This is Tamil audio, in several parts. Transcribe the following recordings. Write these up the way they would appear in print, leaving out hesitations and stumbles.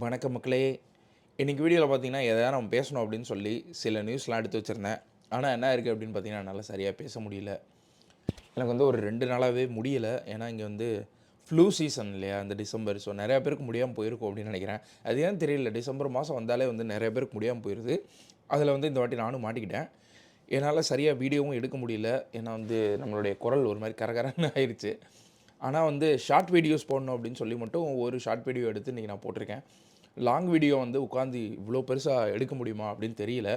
வணக்கம் மக்களே. இன்றைக்கி வீடியோவில் பார்த்தீங்கன்னா எதாவது நம்ம பேசணும் அப்படின்னு சொல்லி சில நியூஸ்லாம் எடுத்து வச்சுருந்தேன். ஆனால் என்ன இருக்குது அப்படின்னு பார்த்தீங்கன்னா என்னால் சரியாக பேச முடியல. எனக்கு வந்து ஒரு 2 நாளாகவே முடியலை. ஏன்னா இங்கே வந்து ஃப்ளூ சீசன் இல்லையா இந்த டிசம்பர். ஸோ நிறையா பேருக்கு முடியாமல் போயிருக்கும் அப்படின்னு நினைக்கிறேன். அது ஏன் தெரியல, டிசம்பர் மாதம் வந்தாலே வந்து நிறைய பேருக்கு முடியாமல் போயிடுது. அதில் வந்து இந்த வாட்டி நானும் மாட்டிக்கிட்டேன். என்னால் சரியாக வீடியோவும் எடுக்க முடியல. ஏன்னா வந்து நம்மளுடைய குரல் ஒரு மாதிரி கரகரன்னு ஆயிடுச்சு. ஆனால் வந்து ஷார்ட் வீடியோஸ் போடணும் அப்படின்னு சொல்லி மட்டும் ஒரு ஷார்ட் வீடியோ எடுத்து இன்றைக்கி நான் போட்டிருக்கேன். லாங் வீடியோ வந்து உட்காந்து இவ்வளோ பெருசாக எடுக்க முடியுமா அப்படின்னு தெரியல.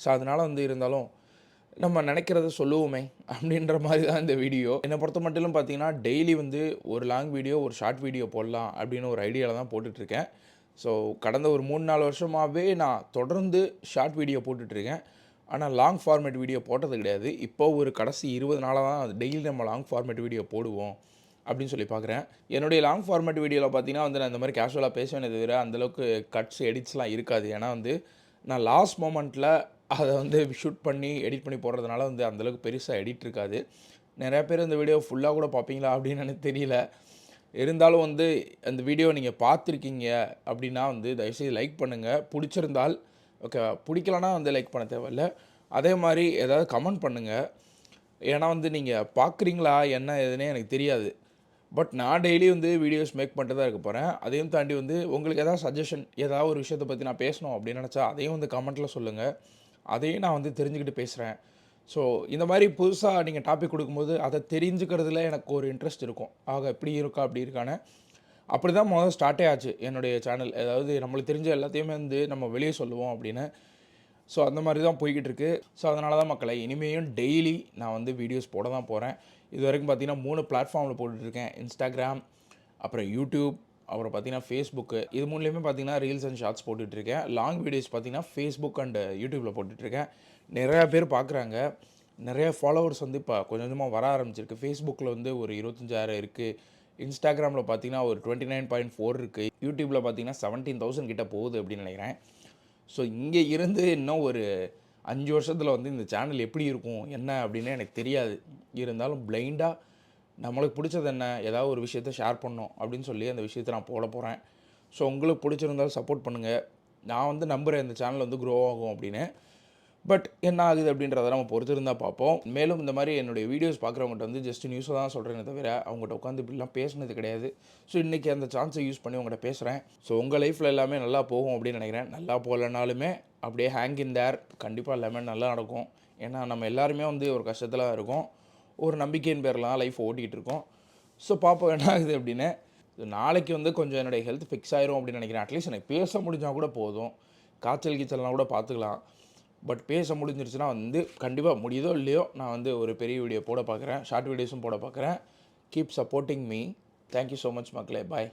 ஸோ அதனால் வந்து இருந்தாலும் நம்ம நினைக்கிறத சொல்லுவோமே அப்படின்ற மாதிரி தான் இந்த வீடியோ. என்னை பொறுத்த மட்டிலும் பார்த்தீங்கன்னா டெய்லி வந்து ஒரு லாங் வீடியோ ஒரு ஷார்ட் வீடியோ போடலாம் அப்படின்னு ஒரு ஐடியாவில் தான் போட்டுட்ருக்கேன். ஸோ கடந்த ஒரு 3-4 வருஷமாகவே நான் தொடர்ந்து ஷார்ட் வீடியோ போட்டுட்ருக்கேன். ஆனால் லாங் ஃபார்மேட் வீடியோ போட்டது கிடையாது. இப்போ ஒரு கடைசி 20 நாளாக தான் டெய்லி நம்ம லாங் ஃபார்மேட் வீடியோ போடுவோம் அப்படின்னு சொல்லி பார்க்குறேன். என்னுடைய லாங் ஃபார்மேட் வீடியோவில் பார்த்தீங்கன்னா வந்து நான் இந்த மாதிரி கேஷுவலாக பேசுவேனே தவிர அந்தளவுக்கு கட்ஸ் எடிட்ஸ்லாம் இருக்காது. ஏன்னா வந்து நான் லாஸ்ட் மொமெண்ட்டில் அதை வந்து ஷூட் பண்ணி எடிட் பண்ணி போடுறதுனால வந்து அந்தளவுக்கு பெருசாக எடிட் இருக்காது. நிறையா பேர் இந்த வீடியோ ஃபுல்லாக கூட பார்ப்பீங்களா அப்படின்னு எனக்கு தெரியல. இருந்தாலும் வந்து அந்த வீடியோ நீங்கள் பார்த்துருக்கீங்க அப்படின்னா வந்து தயவுசெய்து லைக் பண்ணுங்கள். பிடிச்சிருந்தால் ஓகே, பிடிக்கலனா வந்து லைக் பண்ண தேவையில்ல. அதே மாதிரி ஏதாவது கமெண்ட் பண்ணுங்கள். ஏன்னா வந்து நீங்கள் பார்க்குறீங்களா என்ன ஏதுன்னே எனக்கு தெரியாது. பட் நான் டெய்லி வந்து வீடியோஸ் மேக் பண்ணிட்டு தான் இருக்க போகிறேன். அதையும் தாண்டி வந்து உங்களுக்கு ஏதாவது சஜஷன், ஏதாவது ஒரு விஷயத்தை பற்றி நான் பேசணும் அப்படின்னு நினச்சா அதையும் வந்து கமெண்ட்டில் சொல்லுங்கள். அதையும் நான் வந்து தெரிஞ்சுக்கிட்டு பேசுகிறேன். ஸோ இந்த மாதிரி புதுசாக நீங்கள் டாபிக் கொடுக்கும்போது அதை தெரிஞ்சுக்கிறதுல எனக்கு ஒரு இன்ட்ரெஸ்ட் இருக்கும். ஆக இப்படி இருக்கா அப்படி இருக்கான்னு. அப்படி தான் முதல்ல ஸ்டார்ட்டே ஆச்சு என்னுடைய சேனல். அதாவது நம்மளுக்கு தெரிஞ்ச எல்லாத்தையுமே வந்து நம்ம வெளியே சொல்லுவோம் அப்படின்னு. ஸோ அந்த மாதிரி தான் போய்கிட்டு இருக்கு. ஸோ அதனால தான் மக்களை இனிமேலும் டெய்லி நான் வந்து வீடியோஸ் போட தான் போகிறேன். இது வரைக்கும் பார்த்தீங்கன்னா 3 பிளாட்ஃபார்மில் போட்டுட்ருக்கேன். இன்ஸ்டாகிராம், அப்புறம் யூடியூப், அப்புறம் பார்த்தீங்கன்னா ஃபேஸ்புக்கு. இது மூணுலேயுமே பார்த்தீங்கன்னா ரீல்ஸ் அண்ட் ஷார்ட்ஸ் போட்டுட்ருக்கேன். லாங் வீடியோஸ் பார்த்தீங்கன்னா ஃபேஸ்புக் அண்ட் யூடியூப்பில் போட்டுட்ருக்கேன். நிறையா பேர் பார்க்குறாங்க. நிறைய ஃபாலோவர்ஸ் வந்து இப்போ கொஞ்சம் கொஞ்சமாக வர ஆரம்பிச்சிருக்கு. ஃபேஸ்புக்கில் வந்து ஒரு 25,000 இருக்குது. இன்ஸ்டாகிராமில் பார்த்தீங்கன்னா ஒரு 29.4 இருக்குது. யூடியூப்பில் பார்த்தீங்கன்னா 17,000 கிட்ட போகுது அப்படின்னு நினைக்கிறேன். ஸோ இங்கே இருந்து இன்னும் ஒரு 5 வருஷத்தில் வந்து இந்த சேனல் எப்படி இருக்கும் என்ன அப்படின்னு எனக்கு தெரியாது. இருந்தாலும் பிளைண்டாக நம்மளுக்கு பிடிச்சது என்ன, ஏதாவது ஒரு விஷயத்த ஷேர் பண்ணணும் அப்படின்னு சொல்லி அந்த விஷயத்தை நான் போட போகிறேன். ஸோ உங்களுக்கு பிடிச்சிருந்தாலும் சப்போர்ட் பண்ணுங்கள். நான் வந்து நம்புகிறேன் இந்த சேனல் வந்து க்ரோ ஆகும் அப்படின்னு. பட் என்ன ஆகுது அப்படின்றத நம்ம பொறுத்திருந்தால் பார்ப்போம். மேலும் இந்த மாதிரி என்னுடைய வீடியோஸ் பார்க்குறவங்கள்ட்ட வந்து ஜஸ்ட் நியூஸை தான் சொல்கிறேனே தவிர அவங்கள்ட்ட உட்காந்து இப்படிலாம் பேசினது கிடையாது. ஸோ இன்றைக்கி அந்த சான்ஸை யூஸ் பண்ணி உங்கள்கிட்ட பேசுகிறேன். ஸோ உங்கள் லைஃப்பில் எல்லாமே நல்லா போகும் அப்படின்னு நினைக்கிறேன். நல்லா போகலனாலுமே அப்படியே ஹேங் இன் தேர், கண்டிப்பாக எல்லாமே நல்லா நடக்கும். ஏன்னா நம்ம எல்லாருமே வந்து ஒரு கஷ்டத்தில் இருக்கோம். ஒரு நம்பிக்கையின் பேர்லாம் லைஃப் ஓட்டிகிட்டு இருக்கோம். ஸோ பார்ப்போம் என்ன ஆகுது அப்படின்னு. நாளைக்கு வந்து கொஞ்சம் என்னுடைய ஹெல்த் ஃபிக்ஸ் ஆயிரும் அப்படின்னு நினைக்கிறேன். அட்லீஸ்ட் எனக்கு பேச முடிஞ்சால் கூட போதும். காய்ச்சல் கீச்சல்லாம் கூட பார்த்துக்கலாம். பட் பேச முடிஞ்சிருச்சுன்னா வந்து கண்டிப்பாக முடியுதோ இல்லையோ நான் வந்து ஒரு பெரிய வீடியோ போட பார்க்குறேன். ஷார்ட் வீடியோஸும் போட பார்க்குறேன். Keep supporting me. Thank you so much மக்களே. பாய்.